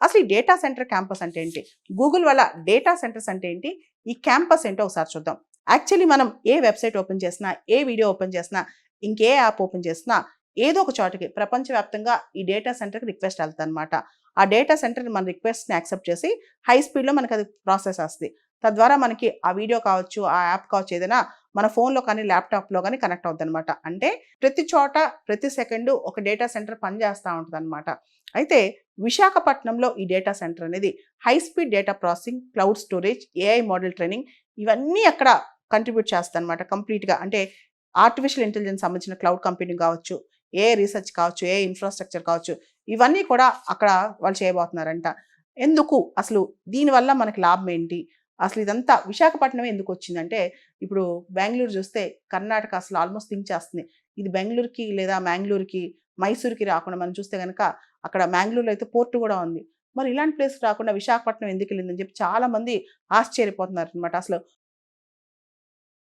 అసలు ఈ data centre campus అంటే ఏంటి, గూగుల్ వల్ల డేటా సెంటర్స్ అంటే ఏంటి, ఈ క్యాంపస్ ఏంటో ఒకసారి చూద్దాం. యాక్చువల్లీ మనం ఏ వెబ్సైట్ ఓపెన్ చేసినా, ఏ వీడియో ఓపెన్ చేసినా, ఇంకే యాప్ ఓపెన్ చేసినా ఏదో ఒక చోటకి ప్రపంచవ్యాప్తంగా ఈ డేటా సెంటర్కి రిక్వెస్ట్ వెళ్తుంది అనమాట. ఆ డేటా సెంటర్ మన రిక్వెస్ట్ని యాక్సెప్ట్ చేసి హై స్పీడ్లో మనకి అది ప్రాసెస్ వస్తుంది. తద్వారా మనకి ఆ వీడియో కావచ్చు, ఆ యాప్ కావచ్చు, ఏదైనా మన ఫోన్లో కానీ ల్యాప్టాప్లో కానీ కనెక్ట్ అవుతుంది అనమాట. అంటే ప్రతి చోట ప్రతి సెకండు ఒక డేటా సెంటర్ పనిచేస్తూ ఉంటుంది అనమాట. అయితే విశాఖపట్నంలో ఈ డేటా సెంటర్ అనేది high speed data processing, cloud storage, AI model training ఇవన్నీ అక్కడ కంట్రిబ్యూట్ చేస్తుంది అనమాట కంప్లీట్గా. అంటే ఆర్టిఫిషియల్ ఇంటెలిజెన్స్ సంబంధించిన క్లౌడ్ కంప్యూటింగ్ కావచ్చు, ఏఐ రీసెర్చ్ కావచ్చు, ఏఐ ఇన్ఫ్రాస్ట్రక్చర్ కావచ్చు, ఇవన్నీ కూడా అక్కడ వాళ్ళు చేయబోతున్నారంట. ఎందుకు అసలు, దీనివల్ల మనకి లాభం ఏంటి, అసలు ఇదంతా విశాఖపట్నం ఎందుకు వచ్చిందంటే, ఇప్పుడు బెంగళూరు చూస్తే కర్ణాటక అసలు ఆల్మోస్ట్ థింక్ చేస్తుంది. ఇది బెంగళూరుకి లేదా మ్యాంగ్లూరుకి, మైసూరుకి రాకుండా మనం చూస్తే కనుక అక్కడ మ్యాంగ్లూరులో అయితే పోర్టు కూడా ఉంది. మరి ఇలాంటి ప్లేస్ రాకుండా విశాఖపట్నం ఎందుకు వెళ్ళిందని చెప్పి చాలామంది ఆశ్చర్యపోతున్నారు అనమాట. అసలు